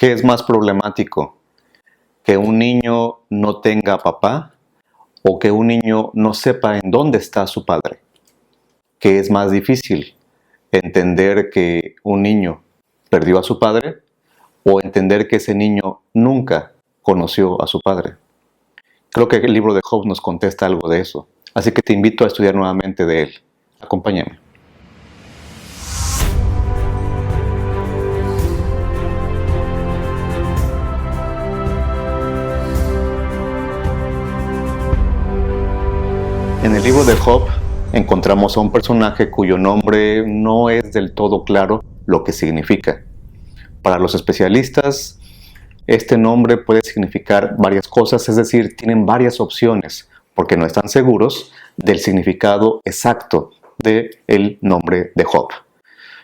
¿Qué es más problemático? ¿Que un niño no tenga papá o que un niño no sepa en dónde está su padre? ¿Qué es más difícil? ¿Entender que un niño perdió a su padre o entender que ese niño nunca conoció a su padre? Creo que el libro de Job nos contesta algo de eso, así que te invito a estudiar nuevamente de él. Acompáñame. En el libro de Job encontramos a un personaje cuyo nombre no es del todo claro lo que significa. Para los especialistas, este nombre puede significar varias cosas, es decir, tienen varias opciones, porque no están seguros del significado exacto del nombre de Job.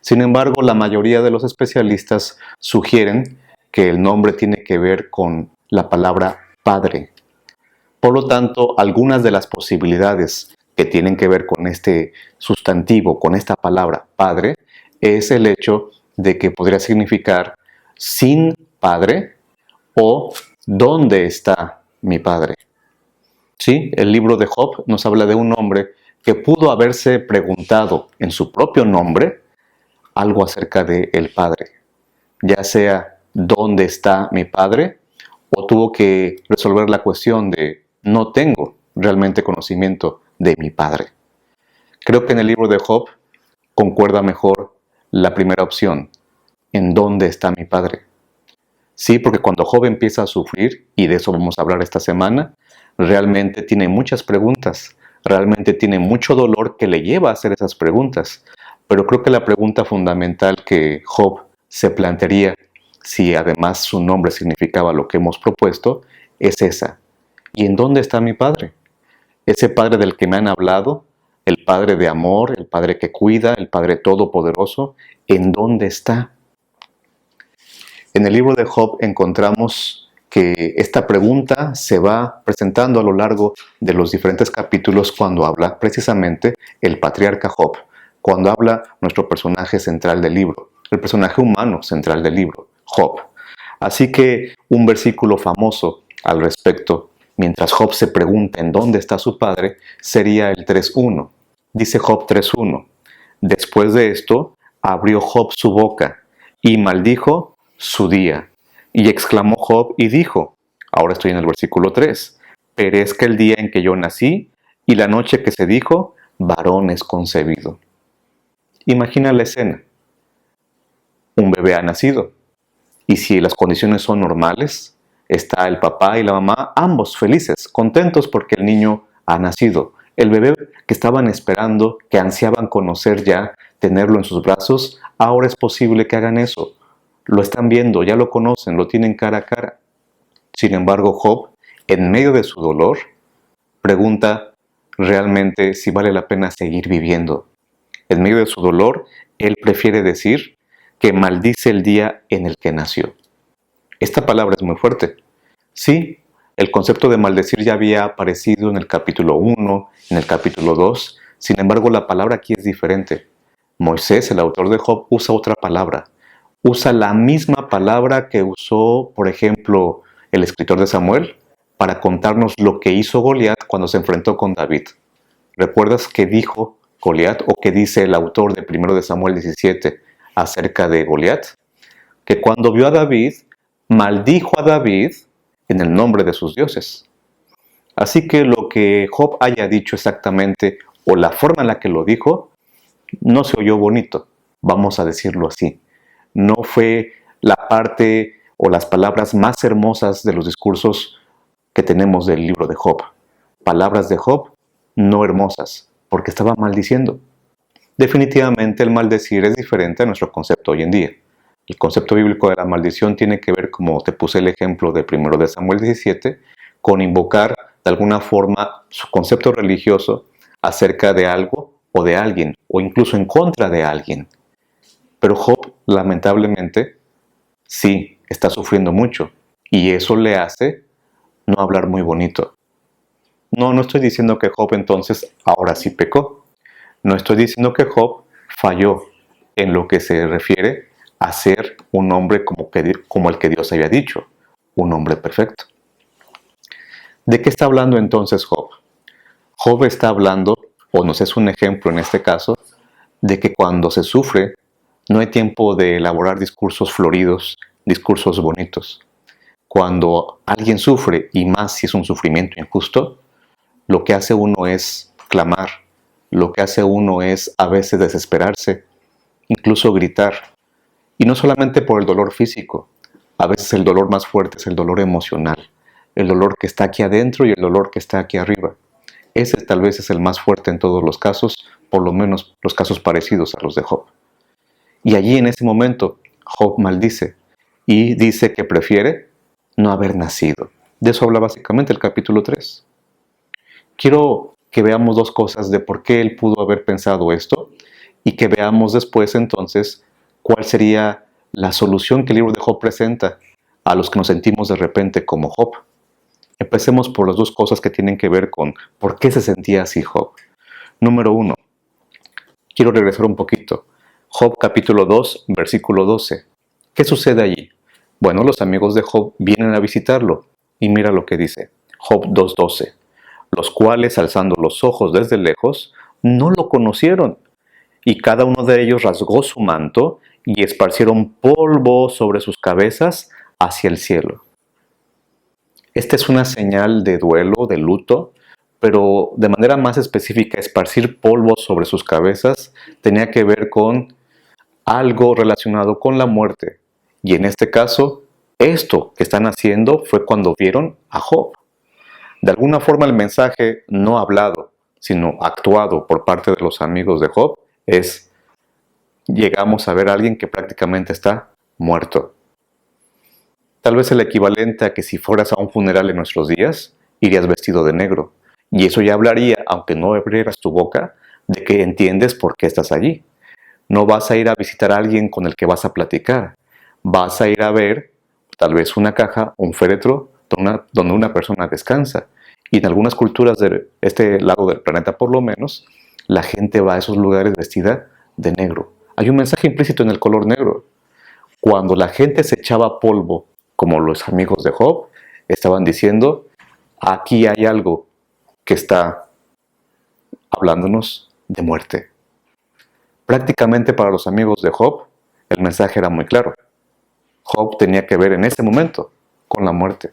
Sin embargo, la mayoría de los especialistas sugieren que el nombre tiene que ver con la palabra padre. Por lo tanto, algunas de las posibilidades que tienen que ver con este sustantivo, con esta palabra padre, es el hecho de que podría significar sin padre o ¿dónde está mi padre? Sí, el libro de Job nos habla de un hombre que pudo haberse preguntado en su propio nombre algo acerca de el padre, ya sea ¿dónde está mi padre? O tuvo que resolver la cuestión de no tengo realmente conocimiento de mi padre. Creo que en el libro de Job concuerda mejor la primera opción, ¿en dónde está mi padre? Sí, porque cuando Job empieza a sufrir, y de eso vamos a hablar esta semana, realmente tiene muchas preguntas, realmente tiene mucho dolor que le lleva a hacer esas preguntas. Pero creo que la pregunta fundamental que Job se plantearía, si además su nombre significaba lo que hemos propuesto, es esa. ¿Y en dónde está mi padre? Ese padre del que me han hablado, el padre de amor, el padre que cuida, el padre todopoderoso, ¿en dónde está? En el libro de Job encontramos que esta pregunta se va presentando a lo largo de los diferentes capítulos cuando habla precisamente el patriarca Job, cuando habla nuestro personaje central del libro, el personaje humano central del libro, Job. Así que un versículo famoso al respecto, mientras Job se pregunta en dónde está su padre, sería el 3.1. Dice Job 3.1, después de esto abrió Job su boca y maldijo su día. Y exclamó Job y dijo, ahora estoy en el versículo 3, perezca el día en que yo nací y la noche que se dijo, varón es concebido. Imagina la escena. Un bebé ha nacido y si las condiciones son normales, está el papá y la mamá, ambos felices, contentos porque el niño ha nacido. El bebé que estaban esperando, que ansiaban conocer ya, tenerlo en sus brazos, ahora es posible que hagan eso. Lo están viendo, ya lo conocen, lo tienen cara a cara. Sin embargo, Job, en medio de su dolor, pregunta realmente si vale la pena seguir viviendo. En medio de su dolor, él prefiere decir que maldice el día en el que nació. Esta palabra es muy fuerte. Sí, el concepto de maldecir ya había aparecido en el capítulo 1, en el capítulo 2, sin embargo la palabra aquí es diferente. Moisés, el autor de Job, usa otra palabra. Usa la misma palabra que usó, por ejemplo, el escritor de Samuel para contarnos lo que hizo Goliat cuando se enfrentó con David. ¿Recuerdas qué dijo Goliat o qué dice el autor de 1 de Samuel 17 acerca de Goliat? Que cuando vio a David, maldijo a David en el nombre de sus dioses. Así que lo que Job haya dicho exactamente o la forma en la que lo dijo, no se oyó bonito, vamos a decirlo así. No fue la parte o las palabras más hermosas de los discursos que tenemos del libro de Job. Palabras de Job no hermosas, porque estaba maldiciendo. Definitivamente el maldecir es diferente a nuestro concepto hoy en día. El concepto bíblico de la maldición tiene que ver, como te puse el ejemplo de 1 de Samuel 17, con invocar de alguna forma su concepto religioso acerca de algo o de alguien, o incluso en contra de alguien. Pero Job, lamentablemente, sí está sufriendo mucho, y eso le hace no hablar muy bonito. No estoy diciendo que Job entonces ahora sí pecó. No estoy diciendo que Job falló en lo que se refiere a ser un hombre como el que Dios había dicho, un hombre perfecto. ¿De qué está hablando entonces Job? Job está hablando, o nos es un ejemplo en este caso, de que cuando se sufre, no hay tiempo de elaborar discursos floridos, discursos bonitos. Cuando alguien sufre, y más si es un sufrimiento injusto, lo que hace uno es clamar, lo que hace uno es a veces desesperarse, incluso gritar. Y no solamente por el dolor físico, a veces el dolor más fuerte es el dolor emocional, el dolor que está aquí adentro y el dolor que está aquí arriba. Ese tal vez es el más fuerte en todos los casos, por lo menos los casos parecidos a los de Job. Y allí en ese momento, Job maldice y dice que prefiere no haber nacido. De eso habla básicamente el capítulo 3. Quiero que veamos dos cosas de por qué él pudo haber pensado esto y que veamos después entonces cuál sería la solución que el libro de Job presenta a los que nos sentimos de repente como Job. Empecemos por las dos cosas que tienen que ver con por qué se sentía así Job. Número 1. Quiero regresar un poquito. Job capítulo 2, versículo 12. ¿Qué sucede allí? Bueno, los amigos de Job vienen a visitarlo y mira lo que dice. Job 2:12. Los cuales, alzando los ojos desde lejos, no lo conocieron, y cada uno de ellos rasgó su manto y esparcieron polvo sobre sus cabezas hacia el cielo. Esta es una señal de duelo, de luto, pero de manera más específica, esparcir polvo sobre sus cabezas tenía que ver con algo relacionado con la muerte. Y en este caso, esto que están haciendo fue cuando vieron a Job. De alguna forma el mensaje no hablado, sino actuado por parte de los amigos de Job es: llegamos a ver a alguien que prácticamente está muerto. Tal vez el equivalente a que si fueras a un funeral en nuestros días, irías vestido de negro. Y eso ya hablaría, aunque no abrieras tu boca, de que entiendes por qué estás allí. No vas a ir a visitar a alguien con el que vas a platicar. Vas a ir a ver tal vez una caja, un féretro, donde una persona descansa. Y en algunas culturas de este lado del planeta por lo menos, la gente va a esos lugares vestida de negro. Hay un mensaje implícito en el color negro. Cuando la gente se echaba polvo, como los amigos de Job, estaban diciendo: aquí hay algo que está hablándonos de muerte. Prácticamente para los amigos de Job, el mensaje era muy claro. Job tenía que ver en ese momento con la muerte.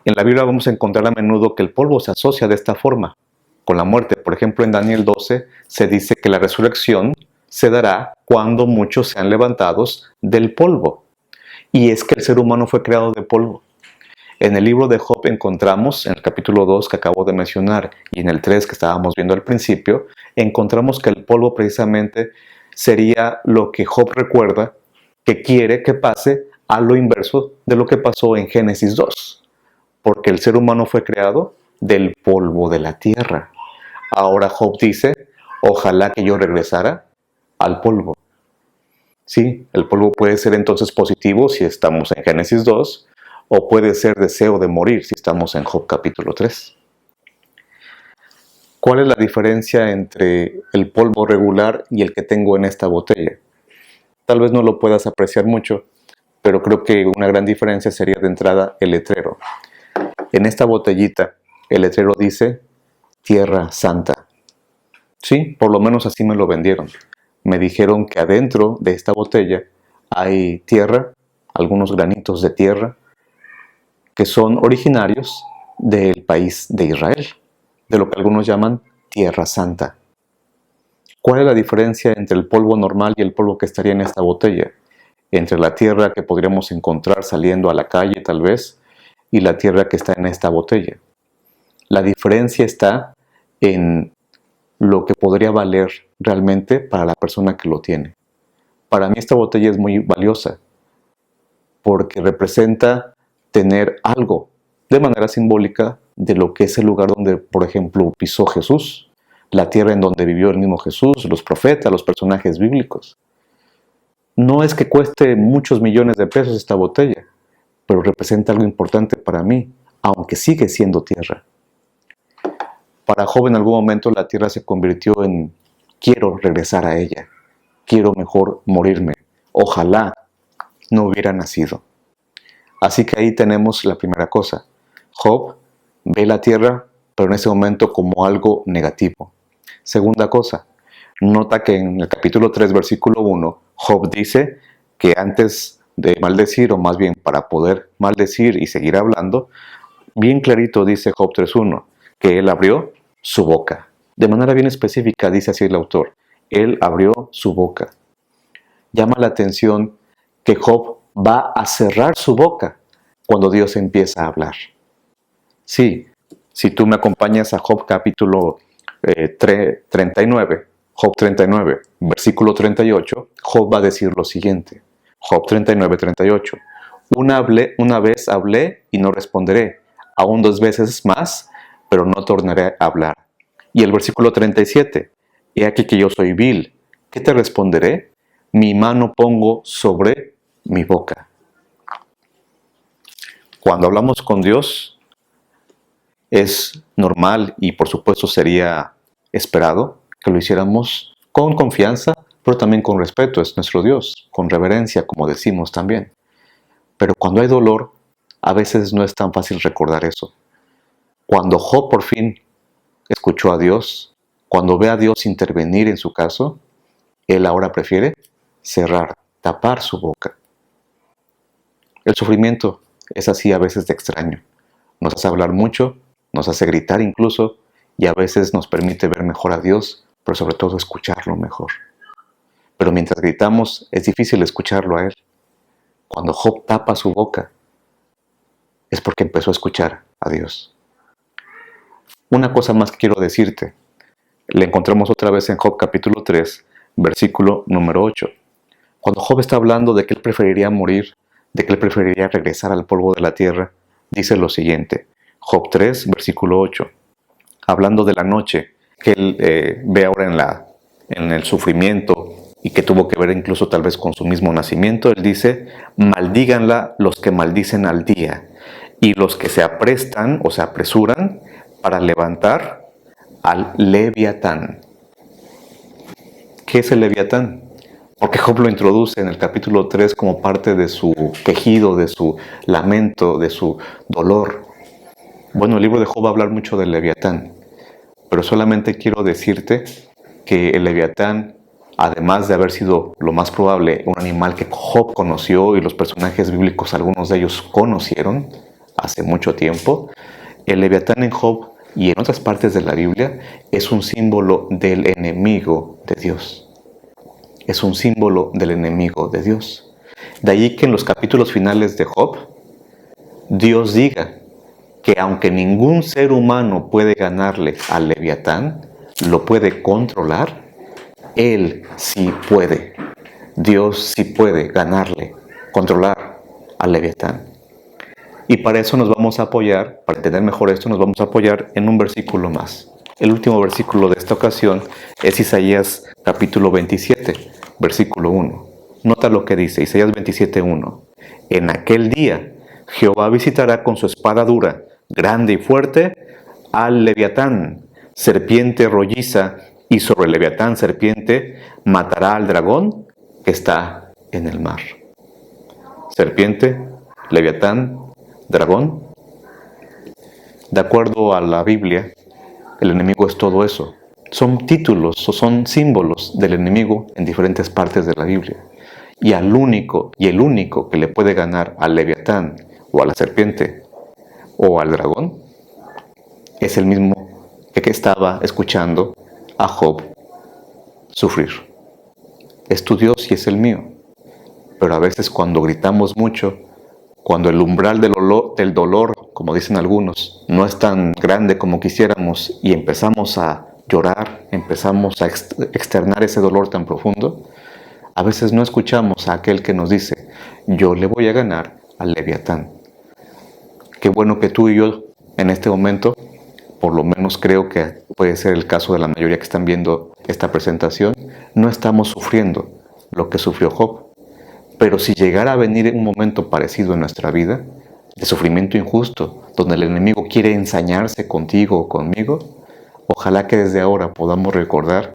En la Biblia vamos a encontrar a menudo que el polvo se asocia de esta forma con la muerte. Por ejemplo, en Daniel 12 se dice que la resurrección se dará cuando muchos sean levantados del polvo. Y es que el ser humano fue creado de polvo. En el libro de Job encontramos, en el capítulo 2 que acabo de mencionar y en el 3 que estábamos viendo al principio, encontramos que el polvo precisamente sería lo que Job recuerda que quiere que pase a lo inverso de lo que pasó en Génesis 2. Porque el ser humano fue creado del polvo de la tierra. Ahora Job dice: ojalá que yo regresara al polvo. Sí, el polvo puede ser entonces positivo si estamos en Génesis 2, o puede ser deseo de morir si estamos en Job capítulo 3. ¿Cuál es la diferencia entre el polvo regular y el que tengo en esta botella? Tal vez no lo puedas apreciar mucho, pero creo que una gran diferencia sería de entrada el letrero. En esta botellita, el letrero dice Tierra Santa. Sí, por lo menos así me lo vendieron. Me dijeron que adentro de esta botella hay tierra, algunos granitos de tierra, que son originarios del país de Israel, de lo que algunos llaman Tierra Santa. ¿Cuál es la diferencia entre el polvo normal y el polvo que estaría en esta botella? Entre la tierra que podríamos encontrar saliendo a la calle tal vez, y la tierra que está en esta botella. La diferencia está en lo que podría valer realmente para la persona que lo tiene. Para mí esta botella es muy valiosa porque representa tener algo de manera simbólica de lo que es el lugar donde, por ejemplo, pisó Jesús, la tierra en donde vivió el mismo Jesús, los profetas, los personajes bíblicos. No es que cueste muchos millones de pesos esta botella, pero representa algo importante para mí, aunque sigue siendo tierra. Para Job en algún momento la tierra se convirtió en quiero regresar a ella, quiero mejor morirme, Ojalá no hubiera nacido. Así que ahí tenemos la primera cosa. Job ve la tierra, pero en ese momento como algo negativo. Segunda cosa, nota que en el capítulo 3, versículo 1, Job dice que antes de maldecir, o más bien para poder maldecir y seguir hablando, bien clarito dice Job 3.1, que él abrió su boca. De manera bien específica dice así el autor, él abrió su boca. Llama la atención que Job va a cerrar su boca cuando Dios empieza a hablar. Sí, si tú me acompañas a Job capítulo 39, Job 39, versículo 38, Job va a decir lo siguiente. Job 39, 38. Una vez hablé y no responderé, aún 2 veces más, pero no tornaré a hablar. Y el versículo 37. He aquí que yo soy vil. ¿Qué te responderé? Mi mano pongo sobre mi boca. Cuando hablamos con Dios, es normal y por supuesto sería esperado que lo hiciéramos con confianza, pero también con respeto. Es nuestro Dios, con reverencia, como decimos también. Pero cuando hay dolor, a veces no es tan fácil recordar eso. Cuando Job por fin escuchó a Dios, cuando ve a Dios intervenir en su caso, él ahora prefiere cerrar, tapar su boca. El sufrimiento es así a veces de extraño. Nos hace hablar mucho, nos hace gritar incluso, y a veces nos permite ver mejor a Dios, pero sobre todo escucharlo mejor. Pero mientras gritamos, es difícil escucharlo a Él. Cuando Job tapa su boca, es porque empezó a escuchar a Dios. Una cosa más que quiero decirte, la encontramos otra vez en Job capítulo 3, versículo número 8. Cuando Job está hablando de que él preferiría morir, de que él preferiría regresar al polvo de la tierra, dice lo siguiente. Job 3, versículo 8. Hablando de la noche que él ve ahora en el sufrimiento y que tuvo que ver incluso tal vez con su mismo nacimiento, él dice, maldíganla los que maldicen al día y los que se aprestan o se apresuran para levantar al Leviatán. ¿Qué es el Leviatán? Porque Job lo introduce en el capítulo 3 como parte de su quejido, de su lamento, de su dolor. Bueno, el libro de Job va a hablar mucho del Leviatán, pero solamente quiero decirte que el Leviatán, además de haber sido lo más probable un animal que Job conoció y los personajes bíblicos, algunos de ellos conocieron hace mucho tiempo, el Leviatán en Job y en otras partes de la Biblia es un símbolo del enemigo de Dios. Es un símbolo del enemigo de Dios. De ahí que en los capítulos finales de Job, Dios diga que aunque ningún ser humano puede ganarle al Leviatán, lo puede controlar, Él sí puede. Dios sí puede ganarle, controlar al Leviatán. Y para eso nos vamos a apoyar, para entender mejor esto, nos vamos a apoyar en un versículo más. El último versículo de esta ocasión es Isaías capítulo 27, versículo 1. Nota lo que dice, Isaías 27, 1. En aquel día Jehová visitará con su espada dura, grande y fuerte, al Leviatán, serpiente rolliza, y sobre el Leviatán serpiente matará al dragón que está en el mar. Serpiente, Leviatán, dragón. De acuerdo a la Biblia, el enemigo es todo eso. Son títulos o son símbolos del enemigo en diferentes partes de la Biblia. Y el único que le puede ganar al Leviatán o a la serpiente o al dragón es el mismo que estaba escuchando a Job sufrir. Es tu Dios y es el mío. Pero a veces cuando gritamos mucho, cuando el umbral del dolor, como dicen algunos, no es tan grande como quisiéramos y empezamos a llorar, empezamos a externar ese dolor tan profundo, a veces no escuchamos a aquel que nos dice, yo le voy a ganar al Leviatán. Qué bueno que tú y yo en este momento, por lo menos creo que puede ser el caso de la mayoría que están viendo esta presentación, no estamos sufriendo lo que sufrió Job. Pero si llegara a venir un momento parecido en nuestra vida, de sufrimiento injusto, donde el enemigo quiere ensañarse contigo o conmigo, ojalá que desde ahora podamos recordar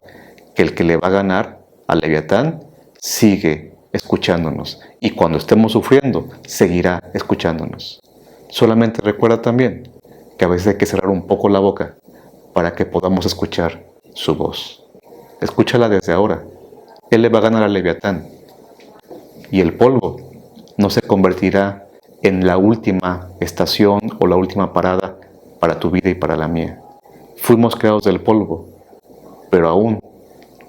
que el que le va a ganar al Leviatán sigue escuchándonos. Y cuando estemos sufriendo, seguirá escuchándonos. Solamente recuerda también que a veces hay que cerrar un poco la boca para que podamos escuchar su voz. Escúchala desde ahora. Él le va a ganar al Leviatán. Y el polvo no se convertirá en la última estación o la última parada para tu vida y para la mía. Fuimos creados del polvo, pero aún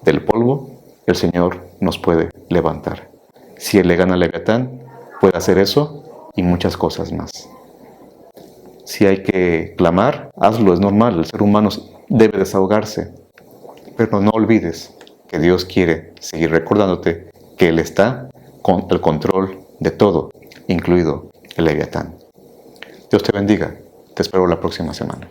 del polvo el Señor nos puede levantar. Si Él le gana al Leviatán, puede hacer eso y muchas cosas más. Si hay que clamar, hazlo, es normal, el ser humano debe desahogarse. Pero no olvides que Dios quiere seguir recordándote que Él está con el control de todo, incluido el Leviatán. Dios te bendiga. Te espero la próxima semana.